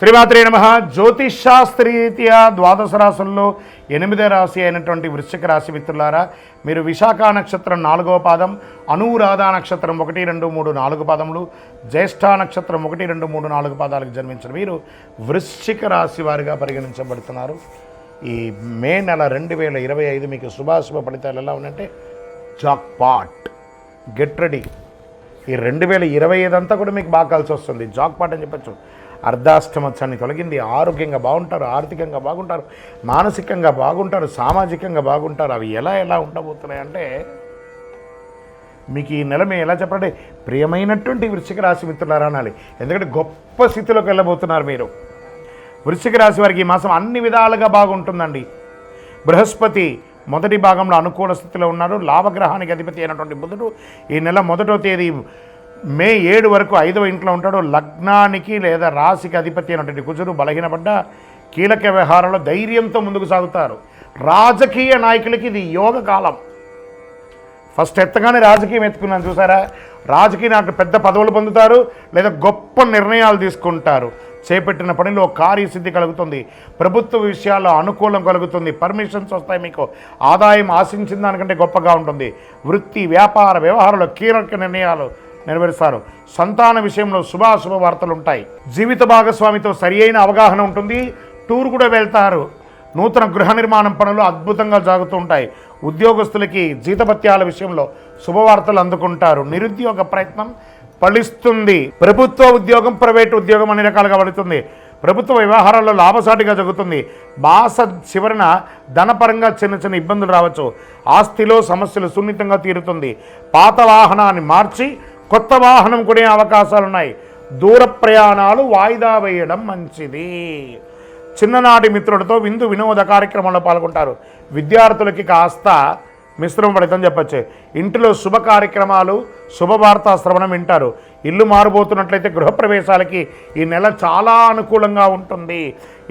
శ్రీమాత్రే నమః. జ్యోతిషాస్త్రరీత్యా ద్వాదశ రాశుల్లో 8వ రాశి అయినటువంటి వృశ్చిక రాశి మిత్రులారా, మీరు విశాఖ నక్షత్రం 4వ పాదం, అనురాధ నక్షత్రం 1, 2, 3, 4 పాదములు, జ్యేష్ఠ నక్షత్రం 1, 2, 3, 4 పాదాలకు జన్మించిన మీరు వృశ్చిక రాశి వారిగా పరిగణించబడుతున్నారు. ఈ మే నెల 2025 మీకు శుభాశుభ ఫలితాలు ఎలా ఉన్నాయంటే జాక్పాట్, గెట్ రెడీ. ఈ 2025 అంతా కూడా మీకు బాగా కలిసి వస్తుంది. జాక్పాట్ అని చెప్పచ్చు. అర్ధాష్టమత్సాన్ని తొలగింది. ఆరోగ్యంగా బాగుంటారు, ఆర్థికంగా బాగుంటారు, మానసికంగా బాగుంటారు, సామాజికంగా బాగుంటారు. అవి ఎలా ఉండబోతున్నాయంటే మీకు ఈ నెల మేము ఎలా చెప్పండి, ప్రియమైనటువంటి వృశ్చిక రాశి మిత్రులారా అనాలి. ఎందుకంటే గొప్ప స్థితిలోకి వెళ్ళబోతున్నారు మీరు. వృశ్చిక రాశి వారికి ఈ మాసం అన్ని విధాలుగా బాగుంటుందండి. బృహస్పతి మొదటి భాగంలో అనుకూల స్థితిలో ఉన్నారు. లాభగ్రహానికి అధిపతి అయినటువంటి బుధుడు ఈ నెల 1వ తేదీ మే 7 వరకు 5వ ఇంట్లో ఉంటాడు. లగ్నానికి లేదా రాశికి అధిపతి అయినటువంటి కుజుడు బలహీనపడ్డ కీలక వ్యవహారంలో ధైర్యంతో ముందుకు సాగుతారు. రాజకీయ నాయకులకి ఇది యోగ కాలం. ఫస్ట్ ఎత్తగానే రాజకీయం ఎత్తుకున్నాను చూసారా. రాజకీయ నాయకులు పెద్ద పదవులు పొందుతారు లేదా గొప్ప నిర్ణయాలు తీసుకుంటారు. చేపట్టిన పనిలో కార్యసిద్ధి కలుగుతుంది. ప్రభుత్వ విషయాల్లో అనుకూలం కలుగుతుంది. పర్మిషన్స్ వస్తాయి. మీకు ఆదాయం ఆశించిన దానికంటే గొప్పగా ఉంటుంది. వృత్తి వ్యాపార వ్యవహారంలో కీలక నిర్ణయాలు నెరవేరుస్తారు. సంతాన విషయంలో శుభాశుభ వార్తలు ఉంటాయి. జీవిత భాగస్వామితో సరి అయిన అవగాహన ఉంటుంది. టూర్ కూడా వెళ్తారు. నూతన గృహ నిర్మాణం పనులు అద్భుతంగా సాగుతూ ఉంటాయి. ఉద్యోగస్తులకి జీతభత్యాల విషయంలో శుభవార్తలు అందుకుంటారు. నిరుద్యోగ ప్రయత్నం ఫలిస్తుంది. ప్రభుత్వ ఉద్యోగం ప్రైవేటు ఉద్యోగం అన్ని రకాలుగా పడుతుంది. ప్రభుత్వ వ్యవహారాల్లో లాభసాటిగా జరుగుతుంది. మాస చివరన ధనపరంగా చిన్న ఇబ్బందులు రావచ్చు. ఆస్తిలో సమస్యలు సున్నితంగా తీరుతుంది. పాత వాహనాన్ని మార్చి కొత్త వాహనం కొనే అవకాశాలున్నాయి. దూర ప్రయాణాలు వాయిదా వేయడం మంచిది. చిన్ననాటి మిత్రులతో విందు వినోద కార్యక్రమంలో పాల్గొంటారు. విద్యార్థులకి కాస్త మిశ్రమ ఫలితం చెప్పచ్చు. ఇంటిలో శుభ కార్యక్రమాలు శుభవార్తా శ్రవణం వింటారు. ఇల్లు మారబోతున్నట్లయితే గృహప్రవేశాలకి ఈ నెల చాలా అనుకూలంగా ఉంటుంది.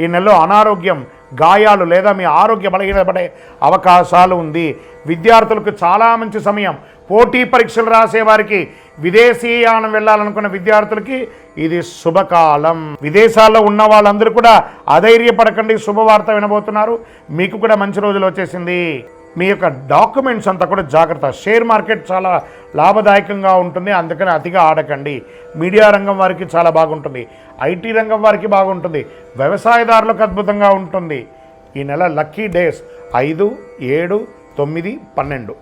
ఈ నెలలో అనారోగ్యం, గాయాలు లేదా మీ ఆరోగ్య బలహీనపడే అవకాశాలు ఉంది. విద్యార్థులకు చాలా మంచి సమయం. పోటీ పరీక్షలు రాసేవారికి, విదేశీయానం వెళ్ళాలనుకున్న విద్యార్థులకి ఇది శుభకాలం. విదేశాల్లో ఉన్న వాళ్ళందరూ కూడా అధైర్యపడకండి. శుభవార్త వినబోతున్నారు. మీకు కూడా మంచి రోజులు వచ్చేసింది. మీ యొక్క డాక్యుమెంట్స్ అంతా కూడా జాగ్రత్త. షేర్ మార్కెట్ చాలా లాభదాయకంగా ఉంటుంది, అందుకని అతిగా ఆడకండి. మీడియా రంగం వారికి చాలా బాగుంటుంది. ఐటీ రంగం వారికి బాగుంటుంది. వ్యవసాయదారులకు అద్భుతంగా ఉంటుంది. ఈ నెల లక్కీ డేస్ 5, 7, 9, 12.